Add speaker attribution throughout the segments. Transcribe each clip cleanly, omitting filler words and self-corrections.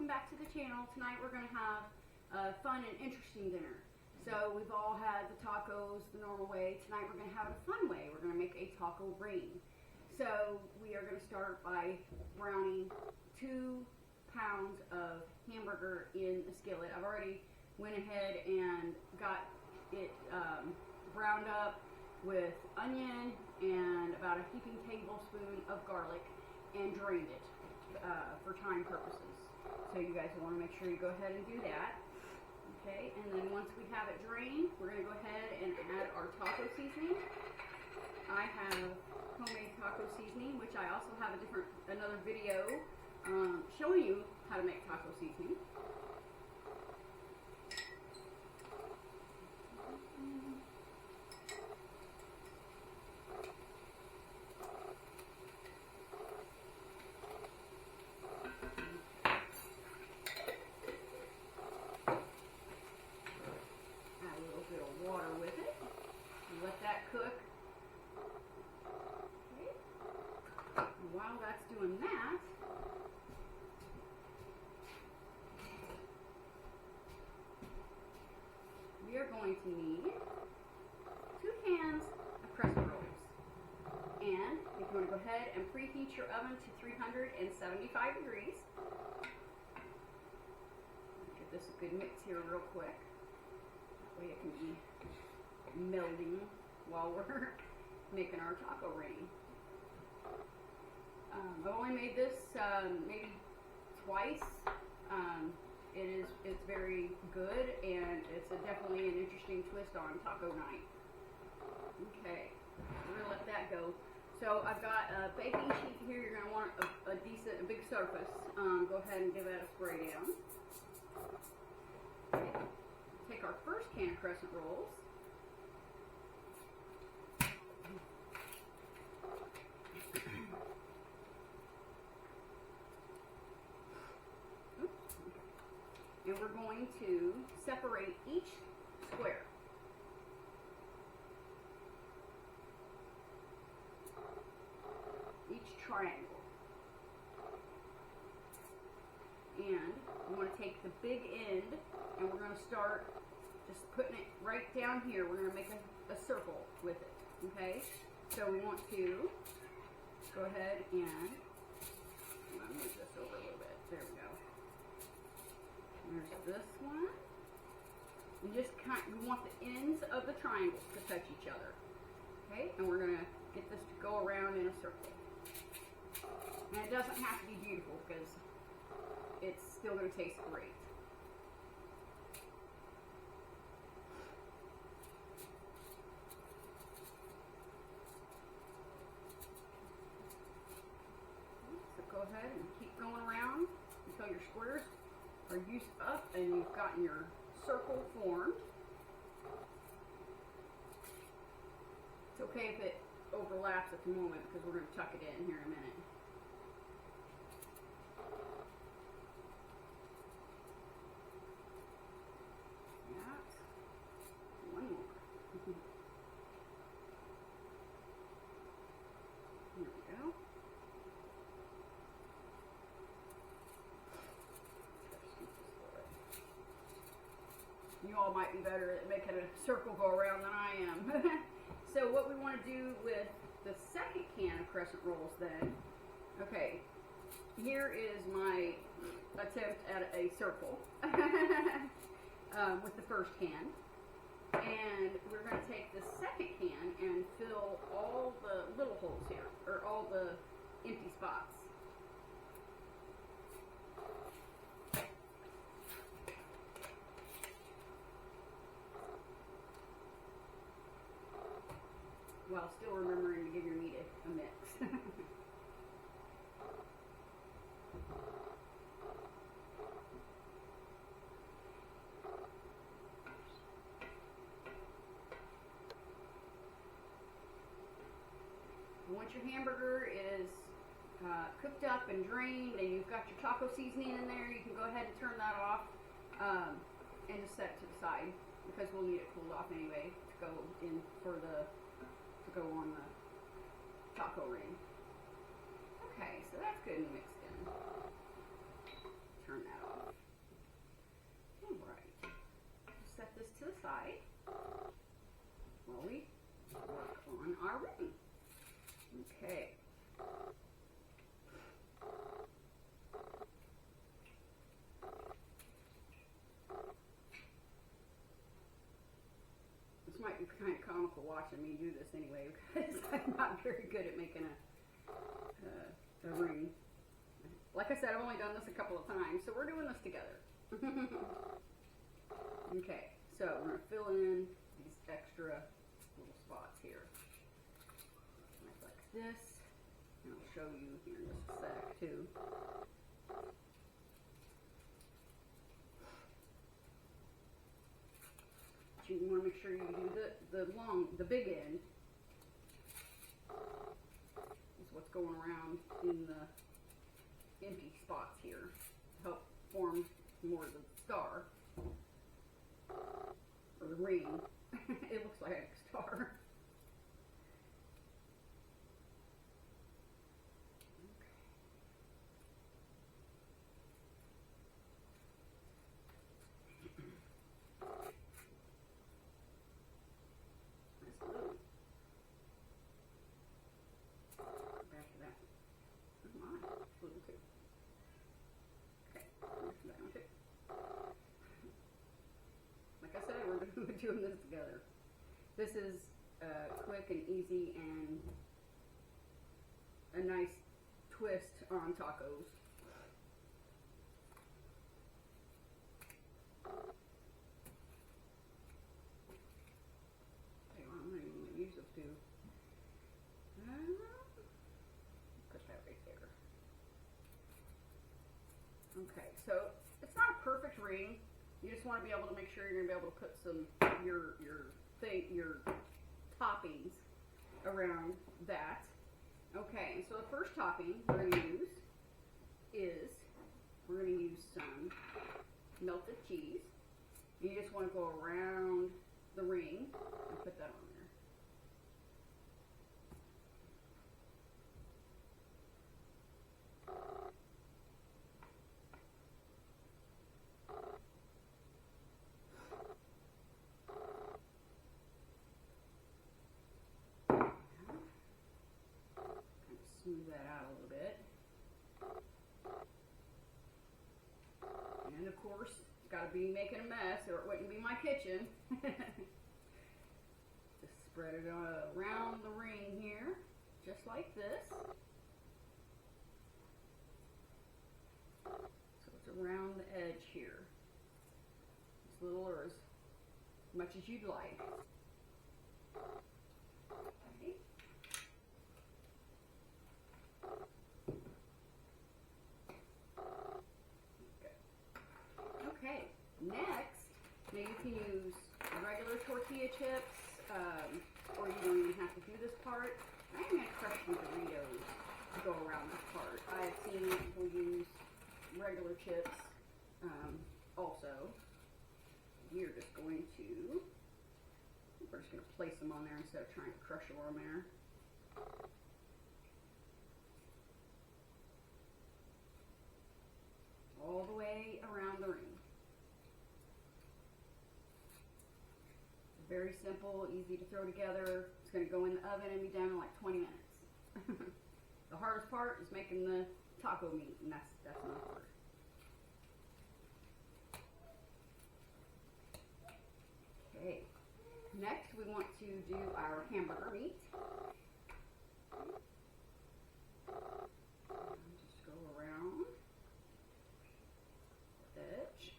Speaker 1: welcome back to the channel. Tonight we're going to have a fun and interesting dinner. So we've all had the tacos the normal way. Tonight we're going to have it a fun way. We're going to make a taco ring. So we are going to start by browning 2 pounds of hamburger in a skillet. I've already went ahead and got it browned up with onion and about a heaping tablespoon of garlic and drained it for time purposes. So you guys want to make sure you go ahead and do that. Okay, and then once we have it drained, we're going to go ahead and add our taco seasoning. I have homemade taco seasoning, which I also have another video showing you how to make taco seasoning. Add a little bit of water with it. Let that cook. Okay. And while that's doing that, we are going to need 2 cans of crescent rolls. And if you want to go ahead and preheat your oven to 375 degrees. Get this a good mix here real quick. That way it can be melding while we're making our taco ring. I've only made this maybe twice. It's very good, and it's definitely an interesting twist on taco night. Okay, we're gonna let that go. So I've got a baking sheet here. You're gonna want a big surface. Go ahead and give that a spray down. Okay. Take our first can of crescent rolls. And we're going to separate each square. Each triangle. And we want to take the big end and we're going to start just putting it right down here. We're going to make a circle with it. Okay? So we want to go ahead and I'm going to move this over a little bit. There we go. There's this one. And just we want the ends of the triangles to touch each other. Okay? And we're going to get this to go around in a circle. And it doesn't have to be beautiful because it's still going to taste great. So go ahead and keep going around until your squares are used up and you've gotten your circle formed. It's okay if it overlaps at the moment because we're going to tuck it in here in a minute. Yeah. One more. Here we go. You all might be better at making a circle go around than I am. So what we want to do with the second can of crescent rolls then, okay, here is my attempt at a circle with the first can. And we're going to take the second can and fill all the little holes here, or all the empty spots. While still remembering to give your meat a mix. Once your hamburger is cooked up and drained and you've got your taco seasoning in there, you can go ahead and turn that off and just set it to the side because we'll need it cooled off anyway to go in for the go on the taco ring. Okay, so that's good and mixed in. Turn that off. kind of comical watching me do this anyway, because I'm not very good at making a ring. Like I said, I've only done this a couple of times, so we're doing this together. Okay, so we're going to fill in these extra little spots here. Like this. And I'll show you here in just a sec, too. But you want to make sure you do the big end. Is what's going around in the empty spots here to help form more of the star. Or the ring. It looks like a star. We're doing this together. This is quick and easy and a nice twist on tacos. Okay, well, I'm not even going to use those two. Put that right there. Okay, so it's not a perfect ring. You just want to be able to make sure you're going to be able to put some your toppings around that. Okay, so the first topping we're going to use is some melted cheese. You just want to go around the ring and put that on there. Smooth that out a little bit. And of course, got to be making a mess or it wouldn't be my kitchen. Just spread it around the ring here, just like this. So it's around the edge here. As little or as much as you'd like. Okay, next, now you can use regular tortilla chips, or you don't even have to do this part. I'm going to crush some Doritos to go around this part. I've seen people use regular chips also. We're just going to place them on there instead of trying to crush them on there. All the way around the ring. Very simple, easy to throw together. It's going to go in the oven and be done in like 20 minutes. The hardest part is making the taco meat, and that's not hard. Okay. Next, we want to do our hamburger meat. Just go around the edge.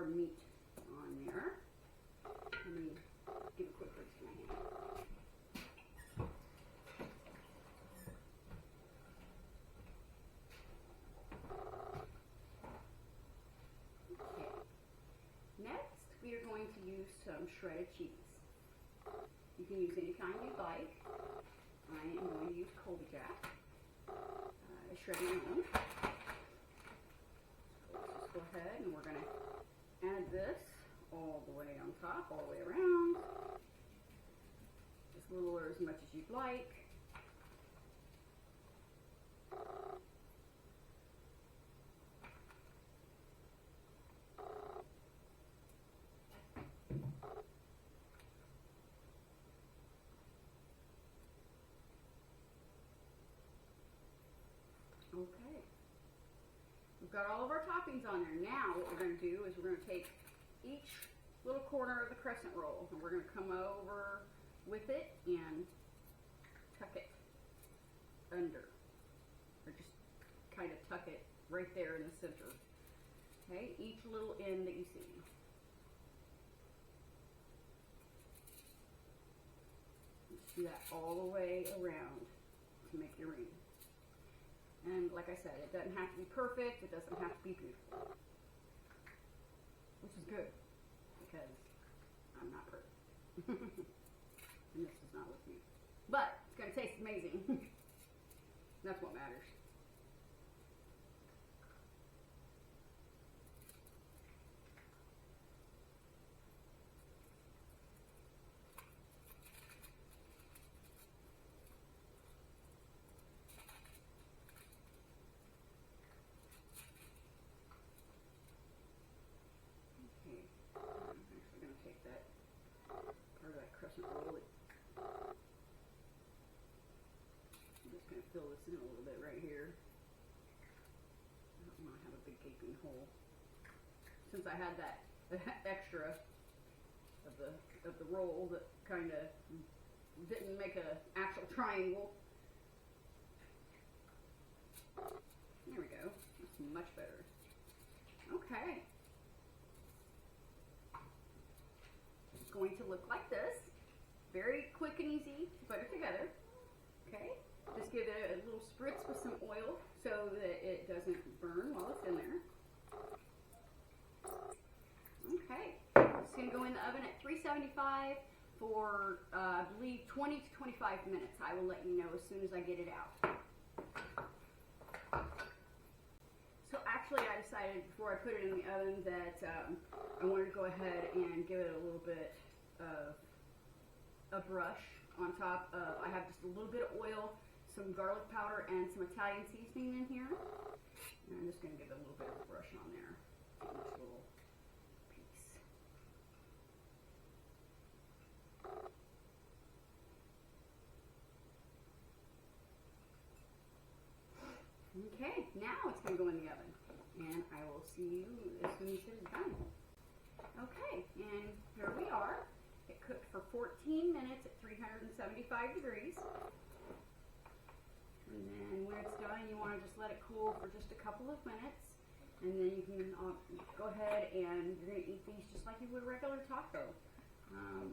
Speaker 1: Meat on there. Let me give a quick rinse to my hand. Okay. Next, we are going to use some shredded cheese. You can use any kind you like. I am going to use Colby Jack, shredded almond. So let's just go ahead and we're going to add this all the way on top, all the way around. Just a little or as much as you'd like. Okay, we've got all of our toppings on there. Now what we're going to do is we're going to take each little corner of the crescent roll and we're going to come over with it and tuck it under, or just kind of tuck it right there in the center. Okay, each little end that you see. Just do that all the way around to make your ring. And like I said, it doesn't have to be perfect, it doesn't have to be beautiful. Which is good, because I'm not perfect. And this is not with me. But it's going to taste amazing. That's what matters. Roll it. I'm just going to fill this in a little bit right here. I don't want to have a big gaping hole. Since I had that extra of the roll that kind of didn't make an actual triangle. There we go. That's much better. Okay. It's going to look like this. Very quick and easy to put it together. Okay, just give it a little spritz with some oil so that it doesn't burn while it's in there. Okay, it's going to go in the oven at 375 for I believe 20 to 25 minutes. I will let you know as soon as I get it out. So actually I decided before I put it in the oven that I wanted to go ahead and give it a little bit of a brush on top of, I have just a little bit of oil, some garlic powder, and some Italian seasoning in here. And I'm just going to give it a little bit of a brush on there. Each little piece. Okay, now it's going to go in the oven. And I will see you as soon as it is done. Okay, and here we are. It cooked for 14 minutes at 375 degrees. And then when it's done, you want to just let it cool for just a couple of minutes. And then you can go ahead and you're going to eat these just like you would a regular taco.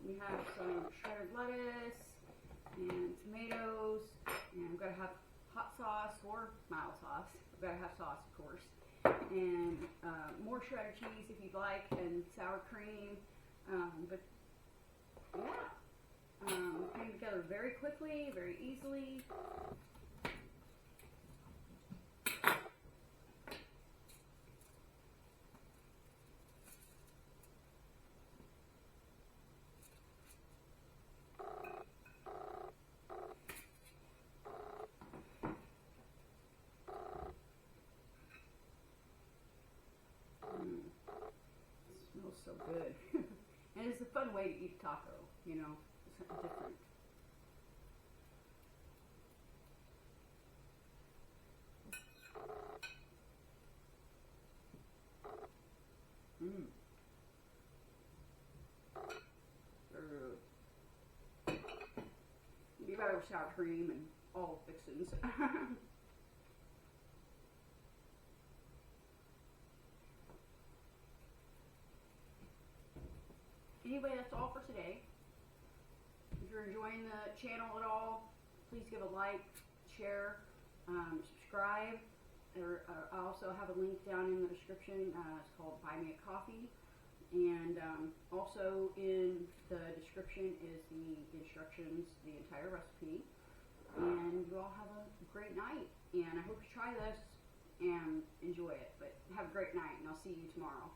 Speaker 1: We have some shredded lettuce and tomatoes. And we've got to have hot sauce or mild sauce. We've got to have sauce, of course. And more shredded cheese if you'd like, and sour cream. But yeah, came together very quickly, very easily. It smells so good. And it's a fun way to eat a taco, you know, something different. You got over sour cream and all fixings. Anyway, that's all for today. If you're enjoying the channel at all, please give a like, share, subscribe. I also have a link down in the description. It's called Buy Me a Coffee. And also in the description is the instructions, the entire recipe. And you all have a great night. And I hope you try this and enjoy it. But have a great night, and I'll see you tomorrow.